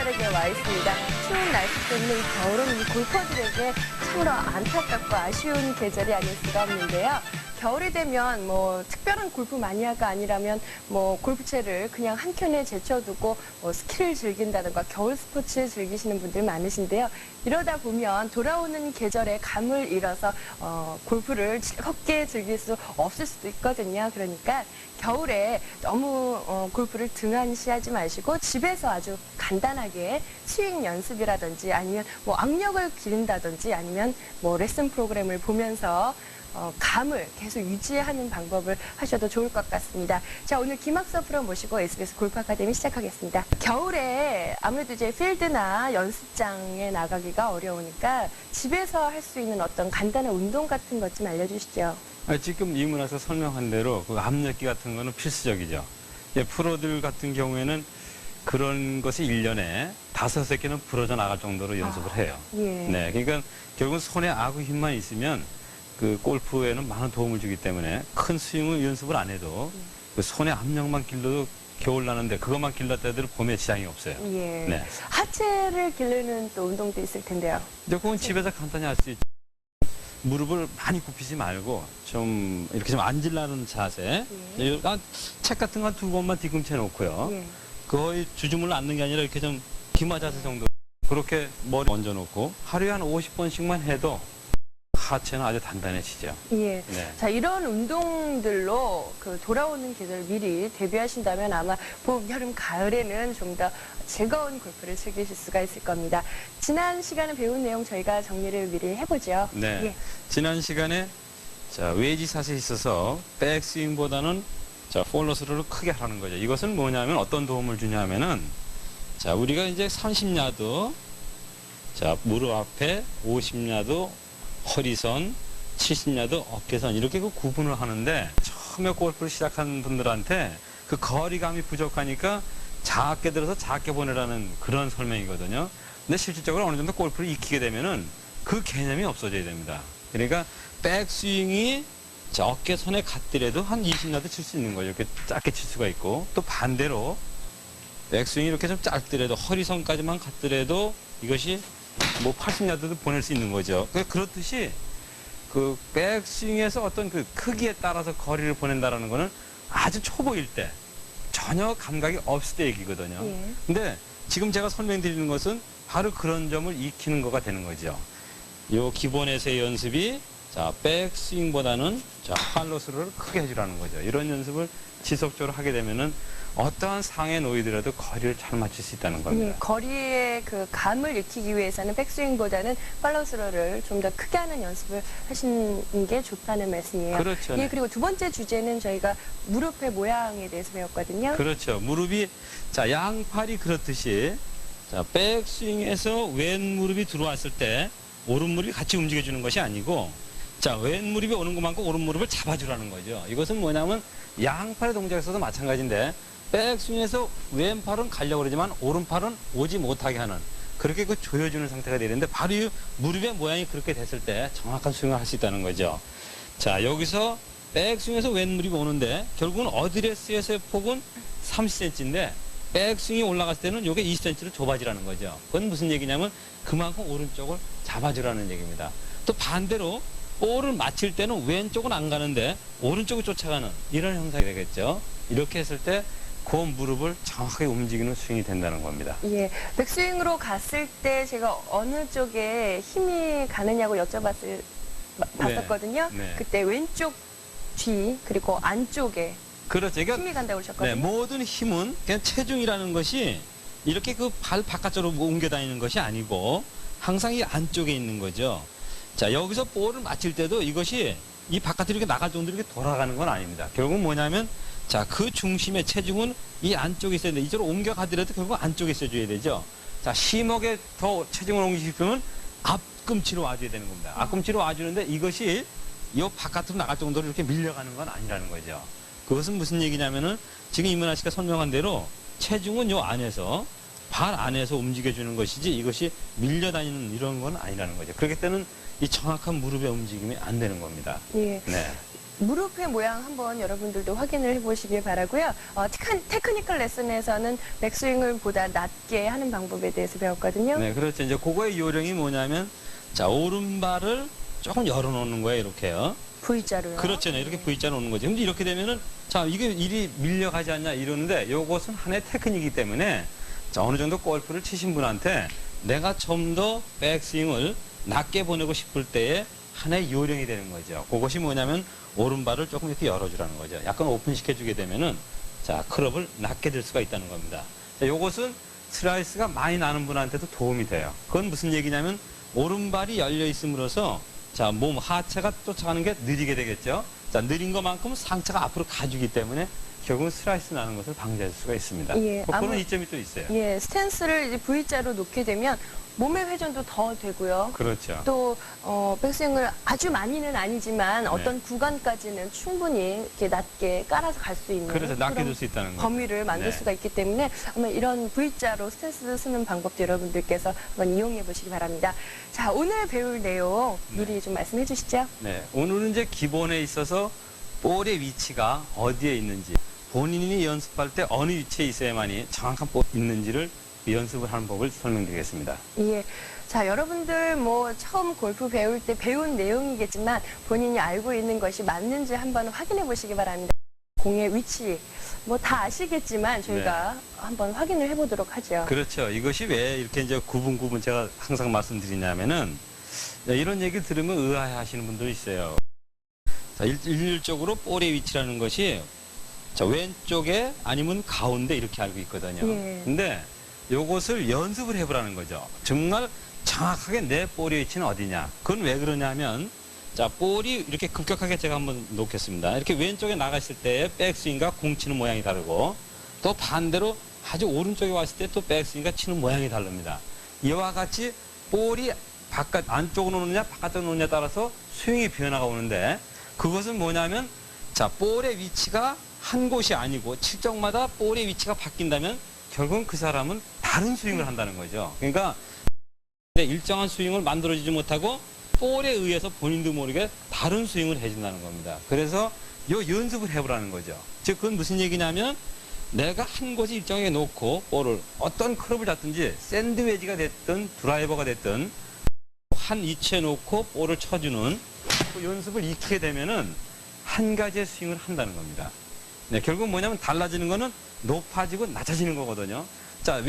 계절에게 와 있습니다. 추운 날씨 때문에 이 겨울은 이 골퍼들에게 참으로 안타깝고 아쉬운 계절이 아닐 수가 없는데요. 겨울이 되면 뭐 특별한 골프 마니아가 아니라면 뭐 골프채를 그냥 한켠에 제쳐두고 뭐 스키를 즐긴다든가 겨울 스포츠 즐기시는 분들 많으신데요. 이러다 보면 돌아오는 계절에 감을 잃어서 골프를 즐겁게 즐길 수 없을 수도 있거든요. 그러니까 겨울에 너무 골프를 등한시하지 마시고 집에서 아주 간단하게 스윙 연습이라든지 아니면 뭐 악력을 기른다든지 아니면 뭐 레슨 프로그램을 보면서 감을 계속 유지하는 방법을 하셔도 좋을 것 같습니다. 자, 오늘 김학서 프로 모시고 SBS 골프 아카데미 시작하겠습니다. 겨울에 아무래도 이제 필드나 연습장에 나가기가 어려우니까 집에서 할 수 있는 어떤 간단한 운동 같은 것 좀 알려주시죠. 지금 이문에서 설명한 대로 그 압력기 같은 거는 필수적이죠. 프로들 같은 경우에는 그런 것이 1년에 5개는 부러져 나갈 정도로 연습을 해요. 예. 네, 그러니까 결국은 손에 아구 힘만 있으면 그 골프에는 많은 도움을 주기 때문에 큰 스윙을 연습을 안 해도 그 손에 압력만 길러도 겨울 나는데 그것만 길렀다 해도 봄에 지장이 없어요. 예. 네. 하체를 기르는 또 운동도 있을 텐데요. 근데 그건 집에서 간단히 할 수 있죠. 무릎을 많이 굽히지 말고 좀 이렇게 좀 앉으려는 자세. 예. 책 같은 거 한 2번만 뒤꿈치에 놓고요. 예. 거의 주춤을 앉는 게 아니라 이렇게 좀 기마 자세 정도. 그렇게 머리 얹어 놓고 하루에 한 50번씩만 해도 하체는 아주 단단해지죠. 예. 네. 자, 이런 운동들로 그 돌아오는 계절 미리 대비하신다면 아마 봄, 여름, 가을에는 좀 더 즐거운 골프를 즐기실 수가 있을 겁니다. 지난 시간에 배운 내용 저희가 정리를 미리 해보죠. 네. 예. 지난 시간에 웨지 샷에 있어서 백스윙보다는 폴로스루를 크게 하라는 거죠. 이것은 뭐냐면 어떤 도움을 주냐면은 우리가 이제 30야드 무릎 앞에 50야드 허리선, 70야드 어깨선 이렇게 그 구분을 하는데 처음에 골프를 시작하는 분들한테 그 거리감이 부족하니까 작게 들어서 작게 보내라는 그런 설명이거든요. 근데 실질적으로 어느 정도 골프를 익히게 되면은 그 개념이 없어져야 됩니다. 그러니까 백스윙이 어깨선에 갔더라도 한 20야드 칠 수 있는 거죠. 이렇게 짧게 칠 수가 있고 또 반대로 백스윙이 이렇게 좀 짧더라도 허리선까지만 갔더라도 이것이 뭐 80야드도 보낼 수 있는 거죠. 그렇듯이 그 백스윙에서 어떤 그 크기에 따라서 거리를 보낸다라는 거는 아주 초보일 때 전혀 감각이 없을 때 얘기거든요. 예. 근데 지금 제가 설명드리는 것은 바로 그런 점을 익히는 거가 되는 거죠. 요 기본에서의 연습이 백스윙보다는 팔로스루를 크게 해주라는 거죠. 이런 연습을 지속적으로 하게 되면은 어떠한 상에 놓이더라도 거리를 잘 맞출 수 있다는 겁니다. 예, 거리의 그 감을 익히기 위해서는 백스윙보다는 팔로스루를 좀 더 크게 하는 연습을 하시는 게 좋다는 말씀이에요. 그렇죠. 예, 그리고 두 번째 주제는 저희가 무릎의 모양에 대해서 배웠거든요. 그렇죠. 무릎이 양팔이 그렇듯이 백스윙에서 왼 무릎이 들어왔을 때 오른 무릎이 같이 움직여주는 것이 아니고 왼 무릎이 오는 것만큼 오른 무릎을 잡아주라는 거죠. 이것은 뭐냐면 양팔의 동작에서도 마찬가지인데 백스윙에서 왼팔은 가려고 그러지만 오른팔은 오지 못하게 하는 그렇게 그 조여주는 상태가 되는데 바로 이 무릎의 모양이 그렇게 됐을 때 정확한 스윙을 할 수 있다는 거죠. 여기서 백스윙에서 왼 무릎이 오는데 결국은 어드레스에서의 폭은 30cm인데 백스윙이 올라갔을 때는 이게 20cm로 좁아지라는 거죠. 그건 무슨 얘기냐면 그만큼 오른쪽을 잡아주라는 얘기입니다. 또 반대로 볼을 맞힐 때는 왼쪽은 안 가는데 오른쪽을 쫓아가는 이런 형상이 되겠죠. 이렇게 했을 때 그 무릎을 정확하게 움직이는 스윙이 된다는 겁니다. 예, 백스윙으로 갔을 때 제가 어느 쪽에 힘이 가느냐고 봤었거든요. 네. 그때 왼쪽 뒤 그리고 안쪽에 그렇죠. 그러니까 힘이 간다고 그러셨거든요. 모든 힘은 그냥 체중이라는 것이 이렇게 그 발 바깥쪽으로 옮겨 다니는 것이 아니고 항상 이 안쪽에 있는 거죠. 여기서 볼을 맞힐 때도 이것이 이 바깥으로 이렇게 나갈 정도로 이렇게 돌아가는 건 아닙니다. 결국은 뭐냐면 그 중심의 체중은 이 안쪽에 있어야 돼. 이쪽으로 옮겨가더라도 결국 안쪽에 있어줘야 되죠. 심하게 더 체중을 옮기시면 앞꿈치로 와줘야 되는 겁니다. 앞꿈치로 와주는데 이것이 이 바깥으로 나갈 정도로 이렇게 밀려가는 건 아니라는 거죠. 그것은 무슨 얘기냐면은 지금 이문아 씨가 설명한 대로 체중은 요 안에서 발 안에서 움직여주는 것이지 이것이 밀려다니는 이런 건 아니라는 거죠. 그렇기 때문에 이 정확한 무릎의 움직임이 안 되는 겁니다. 예. 네. 무릎의 모양 한번 여러분들도 확인을 해보시길 바라고요. 테크니컬 레슨에서는 백스윙을 보다 낮게 하는 방법에 대해서 배웠거든요. 네, 그렇죠. 이제 그거의 요령이 뭐냐면, 자, 오른발을 조금 열어놓는 거예요, 이렇게요. V자로요. 그렇죠. 이렇게 V자로 오는 거죠. 근데 이렇게 되면은, 자, 이게 일이 밀려가지 않냐 이러는데, 요것은 하나의 테크닉이기 때문에, 자, 어느 정도 골프를 치신 분한테 내가 좀 더 백스윙을 낮게 보내고 싶을 때에 하나의 요령이 되는 거죠. 그것이 뭐냐면, 오른발을 조금 이렇게 열어주라는 거죠. 약간 오픈시켜주게 되면은, 자, 클럽을 낮게 들 수가 있다는 겁니다. 자, 요것은 슬라이스가 많이 나는 분한테도 도움이 돼요. 그건 무슨 얘기냐면, 오른발이 열려 있음으로써, 자, 몸 하체가 쫓아가는 게 느리게 되겠죠. 자, 느린 것만큼 상체가 앞으로 가주기 때문에 결국은 슬라이스 나는 것을 방지할 수가 있습니다. 예, 그런 이점이 또 있어요. 예, 스탠스를 이제 V자로 놓게 되면 몸의 회전도 더 되고요. 그렇죠. 또 백스윙을 아주 많이는 아니지만 어떤 구간까지는 충분히 이렇게 낮게 깔아서 갈 수 있는 그래서 낮게 그런 둘 수 있다는 거죠. 범위를 만들 네. 수가 있기 때문에 아마 이런 V자로 스탠스 쓰는 방법도 여러분들께서 한번 이용해 보시기 바랍니다. 자, 오늘 배울 내용 미리 좀 말씀해 주시죠. 네, 오늘은 이제 기본에 있어서 볼의 위치가 어디에 있는지, 본인이 연습할 때 어느 위치에 있어야만이 정확한 볼이 있는지를 연습을 하는 법을 설명드리겠습니다. 예. 자, 여러분들 뭐 처음 골프 배울 때 배운 내용이겠지만 본인이 알고 있는 것이 맞는지 한번 확인해 보시기 바랍니다. 공의 위치 뭐 다 아시겠지만 저희가 한번 확인을 해보도록 하죠. 그렇죠. 이것이 왜 이렇게 이제 구분 제가 항상 말씀드리냐면은, 이런 얘기를 들으면 의아해 하시는 분들이 있어요. 자, 일률적으로 볼의 위치라는 것이, 자, 왼쪽에 아니면 가운데 이렇게 알고 있거든요. 예. 근데 요것을 연습을 해보라는 거죠. 정말 정확하게 내 볼의 위치는 어디냐. 그건 왜 그러냐면, 자, 볼이 이렇게 급격하게 제가 한번 놓겠습니다. 이렇게 왼쪽에 나갔을 때 백스윙과 공 치는 모양이 다르고, 또 반대로 아주 오른쪽에 왔을 때 또 백스윙과 치는 모양이 다릅니다. 이와 같이 볼이 안쪽으로 놓느냐 바깥으로 놓느냐에 따라서 스윙의 변화가 오는데, 그것은 뭐냐면, 자, 볼의 위치가 한 곳이 아니고 칠정마다 볼의 위치가 바뀐다면 결국은 그 사람은 다른 스윙을 한다는 거죠. 그러니까 일정한 스윙을 만들어지지 못하고 볼에 의해서 본인도 모르게 다른 스윙을 해준다는 겁니다. 그래서 요 연습을 해보라는 거죠. 즉, 그건 무슨 얘기냐면, 내가 한 곳에 일정하게 놓고 볼을 어떤 클럽을 잡든지 샌드웨지가 됐든 드라이버가 됐든 한 위치에 놓고 볼을 쳐주는 그 연습을 익히게 되면은 한 가지의 스윙을 한다는 겁니다. 네, 결국 뭐냐면 달라지는 거는 높아지고 낮아지는 거거든요. 자,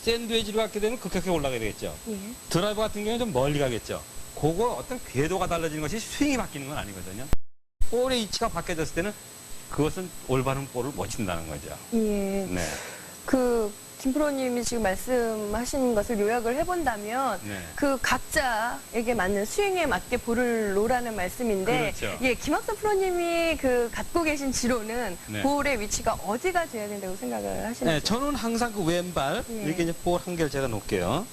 샌드웨지로 갖게 되면 급격하게 올라가게 되겠죠. 예. 드라이버 같은 경우는 좀 멀리 가겠죠. 그거 어떤 궤도가 달라지는 것이 스윙이 바뀌는 건 아니거든요. 볼의 위치가 바뀌어졌을 때는 그것은 올바른 볼을 못 친다는 거죠. 예. 네. 김 프로님이 지금 말씀하신 것을 요약을 해본다면 네. 그 각자에게 맞는 스윙에 맞게 볼을 놓으라는 말씀인데 그렇죠. 예, 김학선 프로님이 갖고 계신 지로는 네. 볼의 위치가 어디가 돼야 된다고 생각을 하시는지. 네, 저는 항상 그 왼발, 예. 이렇게 이제 볼 한 개를 제가 놓을게요.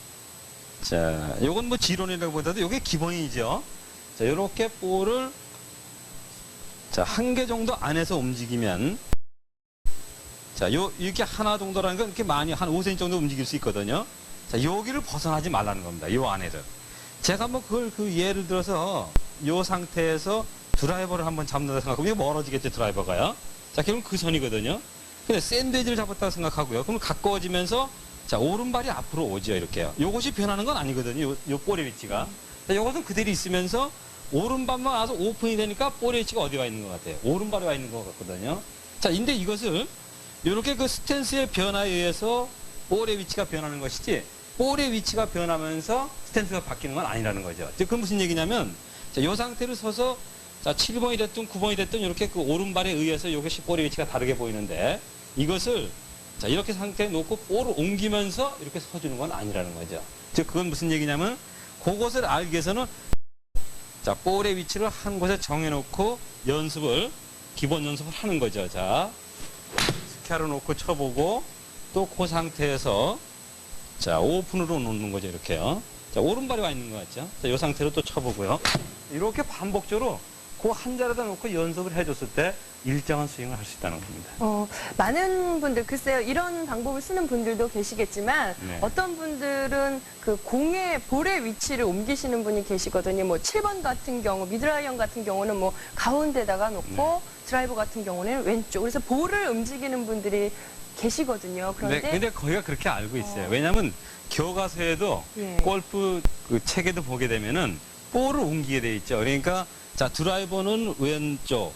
자, 요건 뭐 지론이라고 보다도 요게 기본이죠. 자, 요렇게 볼을, 자, 한 개 정도 안에서 움직이면, 자, 이렇게 하나 정도라는 건 이렇게 많이 한 5cm 정도 움직일 수 있거든요. 자, 여기를 벗어나지 말라는 겁니다. 요 안에를. 제가 한번 예를 들어서 요 상태에서 드라이버를 한번 잡는다 생각하면 이거 멀어지겠죠, 드라이버가요. 자, 결국 그 선이거든요. 근데 샌드위치를 잡았다고 생각하고요. 그럼 가까워지면서, 자, 오른발이 앞으로 오죠, 이렇게요. 요것이 변하는 건 아니거든요, 요 볼의 위치가. 자, 요것은 그대로 있으면서 오른발만 와서 오픈이 되니까 볼의 위치가 어디 와 있는 것 같아요. 오른발에 와 있는 것 같거든요. 자, 근데 이것을 이렇게 그 스탠스의 변화에 의해서 볼의 위치가 변하는 것이지, 볼의 위치가 변하면서 스탠스가 바뀌는 건 아니라는 거죠. 즉, 그건 무슨 얘기냐면, 자, 이 상태로 서서, 자, 7번이 됐든 9번이 됐든 이렇게 그 오른발에 의해서 이것이 볼의 위치가 다르게 보이는데, 이것을, 자, 이렇게 상태에 놓고 볼을 옮기면서 이렇게 서주는 건 아니라는 거죠. 즉, 그건 무슨 얘기냐면, 그것을 알기 위해서는, 자, 볼의 위치를 한 곳에 정해놓고 기본 연습을 하는 거죠. 자, 스퀘어로 놓고 쳐보고, 또 그 상태에서, 자, 오픈으로 놓는 거죠, 이렇게요. 자, 오른발이 와 있는 것 같죠? 자, 이 상태로 또 쳐보고요. 이렇게 반복적으로 그 한 자리에다 놓고 연습을 해줬을 때, 일정한 스윙을 할 수 있다는 겁니다. 많은 분들, 글쎄요, 이런 방법을 쓰는 분들도 계시겠지만, 네. 어떤 분들은 그 공의 볼의 위치를 옮기시는 분이 계시거든요. 뭐 7번 같은 경우, 미드라이언 같은 경우는 뭐 가운데다가 놓고, 드라이버 같은 경우는 왼쪽. 그래서 볼을 움직이는 분들이 계시거든요. 그런데 근데 거기가 그렇게 알고 있어요. 왜냐하면 교과서에도 예. 골프 그 책에도 보게 되면은 볼을 옮기게 돼 있죠. 그러니까 자 드라이버는 왼쪽,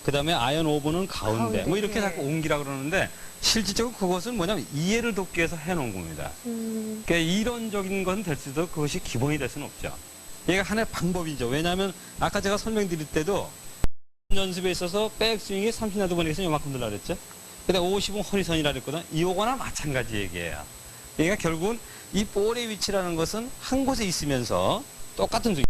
그 다음에 아이언 오버는 가운데, 뭐 이렇게 예. 자꾸 옮기라 그러는데 실질적으로 그것은 뭐냐면 이해를 돕기 위해서 해놓은 겁니다. 그러니까 이론적인 건 될 수도 그것이 기본이 될 수는 없죠. 이게 하나의 방법이죠. 왜냐하면 아까 제가 설명드릴 때도 연습에 있어서 백스윙이 30야드 보내기에서 요만큼 들라 그랬죠. 근데 50은 허리선이라 그랬거든. 이거나 마찬가지 얘기예요. 그러니까 결국은 이 볼의 위치라는 것은 한 곳에 있으면서 똑같은 스윙,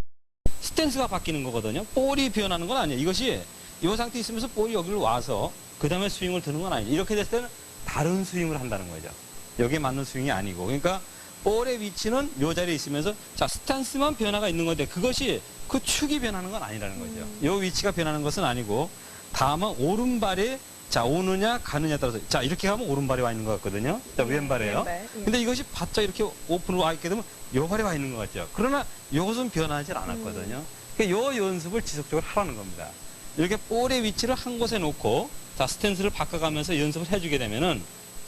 스탠스가 바뀌는 거거든요. 볼이 변하는 건 아니에요. 이것이 이 상태에 있으면서 볼이 여기로 와서 그 다음에 스윙을 드는 건 아니에요. 이렇게 됐을 때는 다른 스윙을 한다는 거죠. 여기에 맞는 스윙이 아니고. 그러니까 볼의 위치는 이 자리에 있으면서 자 스탠스만 변화가 있는 건데 그것이 그 축이 변하는 건 아니라는 거죠. 이 위치가 변하는 것은 아니고 다만 오른발이 자 오느냐 가느냐에 따라서 자 이렇게 가면 오른발이 와 있는 것 같거든요. 자 왼발이에요. 왼발, 예. 근데 이것이 바짝 이렇게 오픈으로 와 있게 되면 요 발이 와 있는 것 같죠. 그러나 이것은 변하지 않았거든요. 그러니까 요 연습을 지속적으로 하라는 겁니다. 이렇게 볼의 위치를 한 곳에 놓고 자 스탠스를 바꿔가면서 연습을 해주게 되면은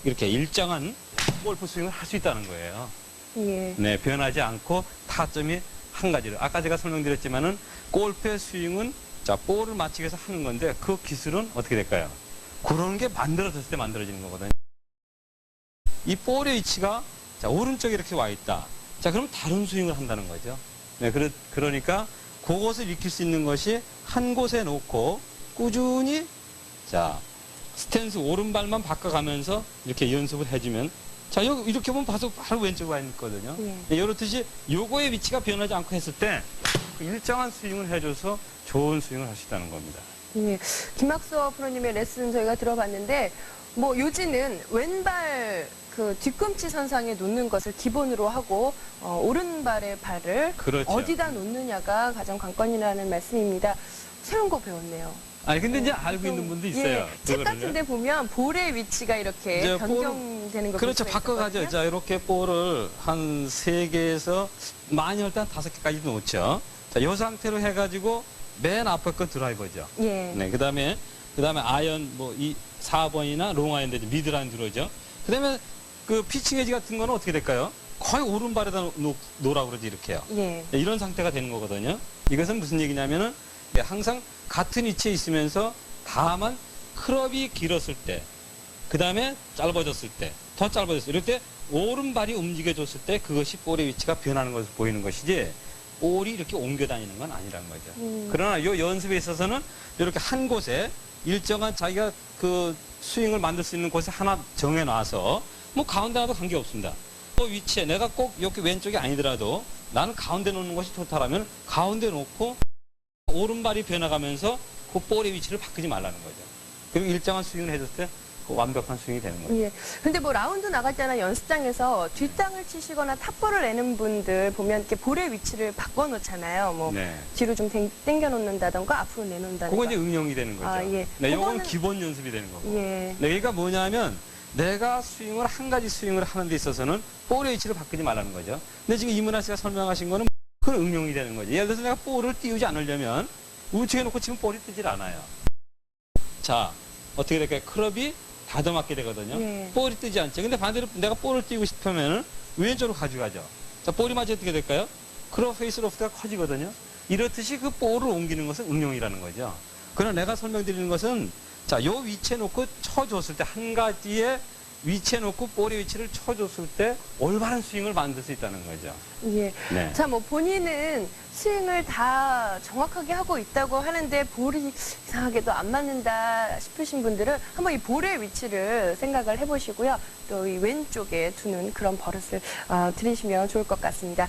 이렇게 일정한 골프 스윙을 할 수 있다는 거예요. 예. 네, 변하지 않고 타점이 한 가지로. 아까 제가 설명드렸지만은 골프의 스윙은 자 볼을 맞추기 위해서 하는 건데 그 기술은 어떻게 될까요? 그런 게 만들어졌을 때 만들어지는 거거든요. 이 볼의 위치가 자 오른쪽에 이렇게 와 있다. 자 그럼 다른 스윙을 한다는 거죠. 네, 그러니까 그것을 익힐 수 있는 것이 한 곳에 놓고 꾸준히 자 스탠스 오른발만 바꿔가면서 이렇게 연습을 해주면 자 여기 이렇게 보면 바로 왼쪽에 와 있거든요. 예. 이렇듯이 요거의 위치가 변하지 않고 했을 때 일정한 스윙을 해줘서 좋은 스윙을 할 수 있다는 겁니다. 예. 김학수어 프로님의 레슨 저희가 들어봤는데, 뭐 요지는 왼발 그 뒤꿈치 선상에 놓는 것을 기본으로 하고, 오른발의 발을 그렇죠. 어디다 놓느냐가 가장 관건이라는 말씀입니다. 새로운 거 배웠네요. 아니 근데 이제 알고 있는 분도 있어요. 예, 책 그거를요. 같은데 보면 볼의 위치가 이렇게 이제 변경되는 거 그렇죠. 바꿔가죠. 자, 이렇게 볼을 한 3개에서 많이 할 때 한 5개까지도 놓죠. 자, 이 상태로 해가지고 맨 앞에 건 드라이버죠. 예. 네, 그 다음에 아이언 뭐 4번이나 롱 아이언 되죠. 미드라인 들어오죠. 그 다음에 그 피칭 에지 같은 거는 어떻게 될까요? 거의 오른발에다 놓으라 그러지, 이렇게요. 예. 네, 이런 상태가 되는 거거든요. 이것은 무슨 얘기냐면은 항상 같은 위치에 있으면서 다만 클럽이 길었을 때, 그 다음에 짧아졌을 때, 더 짧아졌을 때, 이럴 때 오른발이 움직여줬을 때 그것이 볼의 위치가 변하는 것을 보이는 것이지 볼이 이렇게 옮겨 다니는 건 아니라는 거죠. 그러나 이 연습에 있어서는 이렇게 한 곳에 일정한 자기가 그 스윙을 만들 수 있는 곳에 하나 정해놔서 뭐 가운데 하나도 관계없습니다. 그 위치에 내가 꼭 여기 왼쪽이 아니더라도 나는 가운데 놓는 것이 좋다라면 가운데 놓고 오른발이 변해가면서 그 볼의 위치를 바꾸지 말라는 거죠. 그리고 일정한 스윙을 해줬을 때 그 완벽한 스윙이 되는 거죠. 예. 근데 뭐 라운드 나갈 때나 연습장에서 뒷땅을 치시거나 탑볼을 내는 분들 보면 이렇게 볼의 위치를 바꿔 놓잖아요. 뭐 네. 뒤로 좀 당겨 놓는다던가 앞으로 내놓는다던가. 그건 이제 응용이 되는 거죠. 아, 예. 네, 이거는 그거는- 기본 연습이 되는 거고. 예. 네, 그러니까 뭐냐면 내가 스윙을 한 가지 스윙을 하는 데 있어서는 볼의 위치를 바꾸지 말라는 거죠. 근데 지금 이문아 씨가 설명하신 거는 그건 응용이 되는 거죠. 예를 들어서 내가 볼을 띄우지 않으려면 우측에 놓고 지금 볼이 뜨질 않아요. 자, 어떻게 될까요? 클럽이 다듬맞게 되거든요. 예. 볼이 뜨지 않죠. 근데 반대로 내가 볼을 띄우고 싶으면 왼쪽으로 가져가죠. 자, 볼이 맞아 어떻게 될까요? 클럽 페이스 로프트가 커지거든요. 이렇듯이 그 볼을 옮기는 것은 응용이라는 거죠. 그러나 내가 설명드리는 것은 자, 요 위치에 놓고 쳐줬을 때 한 가지의 위치에 놓고 볼의 위치를 쳐줬을 때 올바른 스윙을 만들 수 있다는 거죠. 예. 네. 자, 뭐 본인은 스윙을 다 정확하게 하고 있다고 하는데 볼이 이상하게도 안 맞는다 싶으신 분들은 한번 이 볼의 위치를 생각을 해보시고요. 또 이 왼쪽에 두는 그런 버릇을 들이시면 좋을 것 같습니다.